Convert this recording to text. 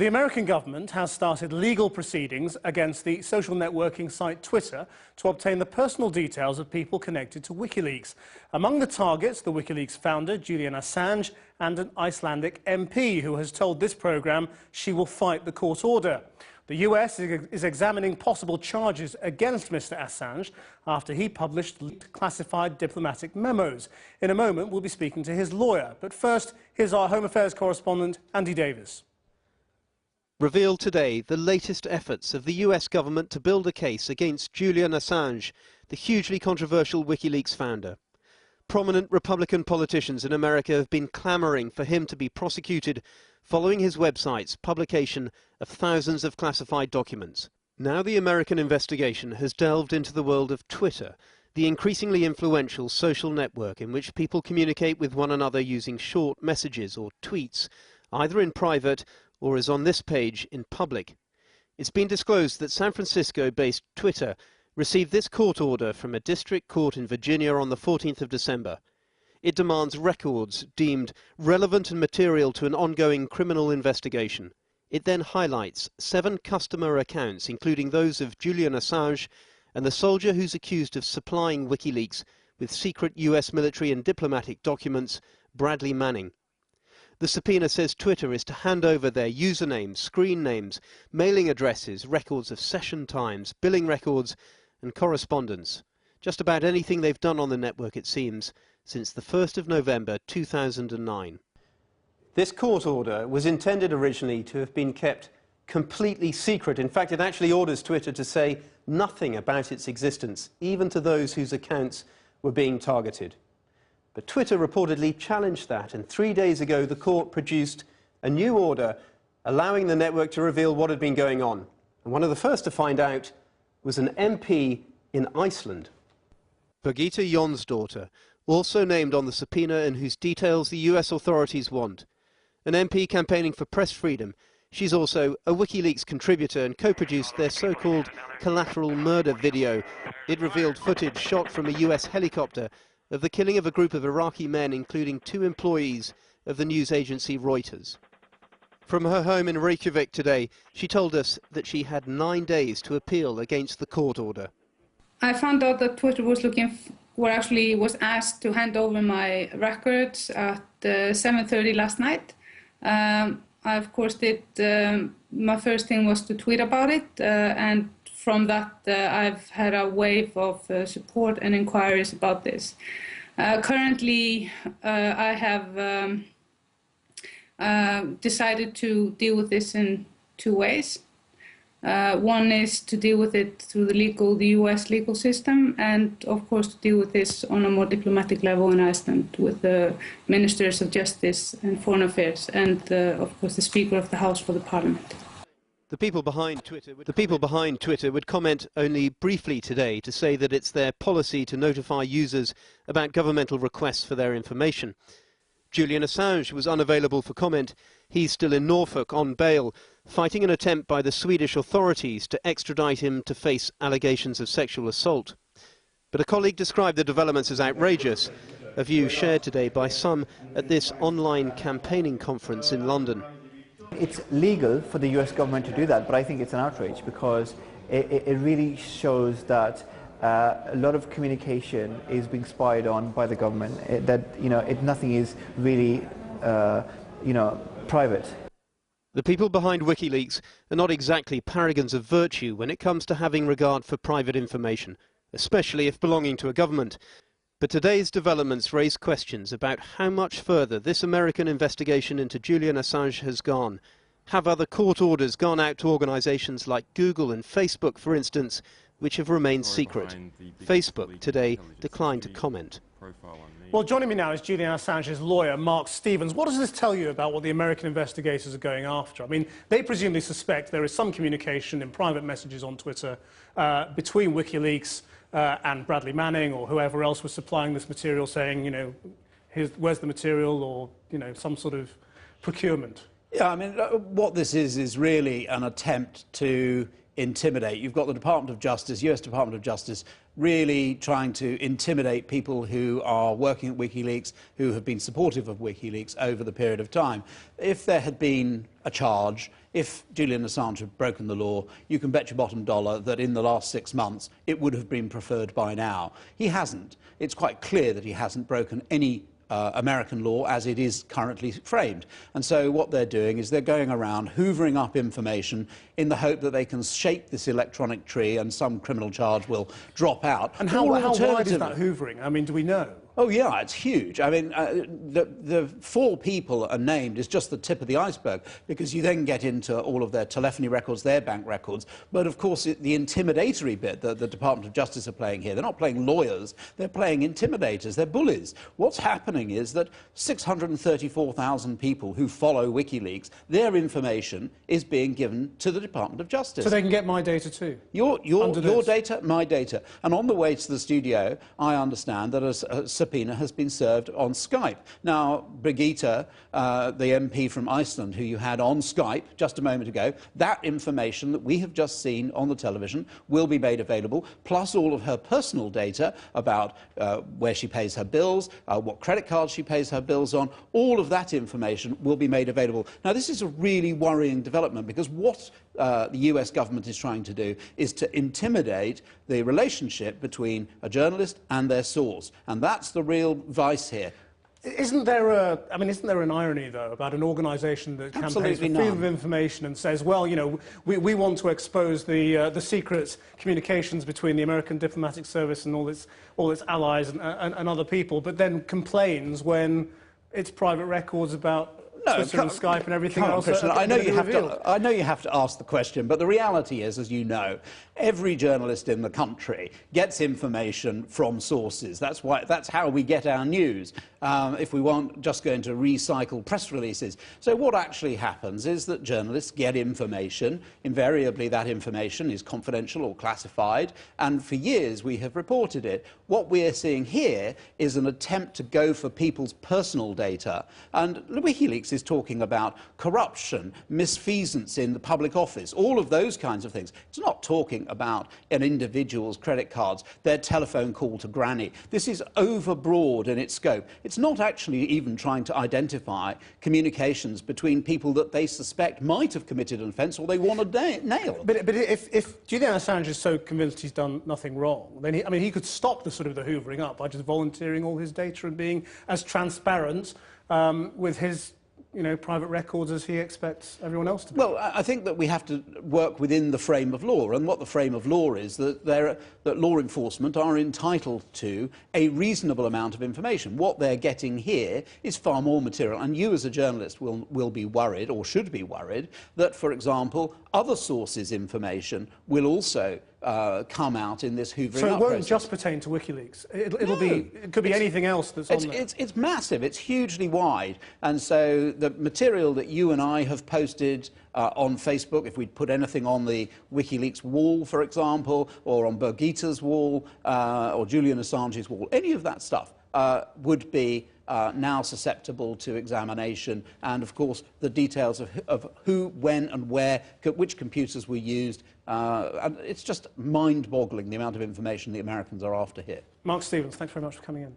The American government has started legal proceedings against the social networking site Twitter to obtain the personal details of people connected to Wikileaks. Among the targets, the Wikileaks founder, Julian Assange, and an Icelandic MP who has told this programme she will fight the court order. The US is examining possible charges against Mr. Assange after he published leaked classified diplomatic memos. In a moment, we'll be speaking to his lawyer. But first, here's our Home Affairs correspondent, Andy Davis. Revealed today the latest efforts of the US government to build a case against Julian Assange, the hugely controversial Wikileaks founder. Prominent Republican politicians in America have been clamouring for him to be prosecuted following his website's publication of thousands of classified documents. Now the American investigation has delved into the world of Twitter, the increasingly influential social network in which people communicate with one another using short messages or tweets, either in private or, as on this page, in public. It's been disclosed that San Francisco-based Twitter received this court order from a district court in Virginia on the 14th of December. It demands records deemed relevant and material to an ongoing criminal investigation. It then highlights 7 customer accounts, including those of Julian Assange and the soldier who's accused of supplying Wikileaks with secret US military and diplomatic documents, Bradley Manning. The subpoena says Twitter is to hand over their usernames, screen names, mailing addresses, records of session times, billing records and correspondence. Just about anything they've done on the network, it seems, since the 1st of November 2009. This court order was intended originally to have been kept completely secret. In fact, it actually orders Twitter to say nothing about its existence, even to those whose accounts were being targeted. But Twitter reportedly challenged that, and 3 days ago the court produced a new order allowing the network to reveal what had been going on. And one of the first to find out was an MP in Iceland. Birgitta Jónsdóttir, also named on the subpoena and whose details the US authorities want. An MP campaigning for press freedom, she's also a Wikileaks contributor and co-produced their so-called collateral murder video. It revealed footage shot from a US helicopter of the killing of a group of Iraqi men, including 2 employees of the news agency Reuters. From her home in Reykjavik today, she told us that she had 9 days to appeal against the court order. I found out that Twitter was was asked to hand over my records at 7:30 last night. I of course did. My first thing was to tweet about it, and from that, I've had a wave of support and inquiries about this. Currently, I have decided to deal with this in 2 ways. One is to deal with it through the US legal system, and of course to deal with this on a more diplomatic level in Iceland with the Ministers of Justice and Foreign Affairs and, of course, the Speaker of the House for the Parliament. The people behind Twitter would comment only briefly today to say that it's their policy to notify users about governmental requests for their information. Julian Assange was unavailable for comment. He's still in Norfolk on bail, fighting an attempt by the Swedish authorities to extradite him to face allegations of sexual assault. But a colleague described the developments as outrageous, a view shared today by some at this online campaigning conference in London. It's legal for the US government to do that, but I think it's an outrage because it really shows that a lot of communication is being spied on by the government, nothing is really, private. The people behind Wikileaks are not exactly paragons of virtue when it comes to having regard for private information, especially if belonging to a government. But today's developments raise questions about how much further this American investigation into Julian Assange has gone. Have other court orders gone out to organisations like Google and Facebook, for instance, which have remained secret? Facebook today declined to comment. Well, joining me now is Julian Assange's lawyer, Mark Stevens. What does this tell you about what the American investigators are going after? I mean, they presumably suspect there is some communication in private messages on Twitter between Wikileaks and Bradley Manning or whoever else was supplying this material, saying, where's the material, or, some sort of procurement. Yeah, I mean, what this is really an attempt to intimidate. You've got the Department of Justice, US Department of Justice, really trying to intimidate people who are working at WikiLeaks, who have been supportive of WikiLeaks over the period of time. If there had been a charge, if Julian Assange had broken the law, you can bet your bottom dollar that in the last 6 months it would have been preferred by now. He hasn't. It's quite clear that he hasn't broken any American law as it is currently framed. And so what they're doing is they're going around hoovering up information in the hope that they can shape this electronic tree and some criminal charge will drop out. And how wide is that hoovering? I mean, do we know? Oh, yeah, it's huge. I mean, the 4 people are named is just the tip of the iceberg, because you then get into all of their telephony records, their bank records. But, of course, the intimidatory bit that the Department of Justice are playing here, they're not playing lawyers, they're playing intimidators, they're bullies. What's happening is that 634,000 people who follow WikiLeaks, their information is being given to the Department of Justice. So they can get my data too? Your data, my data. And on the way to the studio, I understand that a subpoena has been served on Skype. Now, Brigitte, the MP from Iceland, who you had on Skype just a moment ago, that information that we have just seen on the television will be made available, plus all of her personal data about where she pays her bills, what credit cards she pays her bills on. All of that information will be made available. Now, this is a really worrying development, because what the US government is trying to do is to intimidate the relationship between a journalist and their source. And that's the real vice here. Isn't there an irony, though, about an organisation that campaigns for freedom of information and says, well, you know, we want to expose the secret communications between the American diplomatic service and all its allies and other people, but then complains when it's private records about Twitter and Skype and everything else? I know you have to ask the question, but the reality is, as you know, every journalist in the country gets information from sources. That's how we get our news. If we weren't just going to recycle press releases. So what actually happens is that journalists get information. Invariably, that information is confidential or classified, and for years we have reported it. What we're seeing here is an attempt to go for people's personal data, and WikiLeaks is talking about corruption, misfeasance in the public office, all of those kinds of things. It's not talking about an individual's credit cards, their telephone call to granny. This is overbroad in its scope. It's not actually even trying to identify communications between people that they suspect might have committed an offence or they want to nail. But if Julian Assange is so convinced he's done nothing wrong, then he could stop the hoovering up by just volunteering all his data and being as transparent with his private records as he expects everyone else to be. Well, I think that we have to work within the frame of law, and what the frame of law is, that law enforcement are entitled to a reasonable amount of information. What they're getting here is far more material, and you as a journalist will be worried, or should be worried, that, for example, other sources' information will also come out in this hoovering up process. So it won't just pertain to WikiLeaks. It could be anything else that's on there. It's massive. It's hugely wide. And so the material that you and I have posted on Facebook, if we'd put anything on the WikiLeaks wall, for example, or on Birgitte's wall, or Julian Assange's wall, any of that stuff would be now susceptible to examination, and of course the details of who, when and where, which computers were used. And it's just mind-boggling the amount of information the Americans are after here. Mark Stevens, thanks very much for coming in.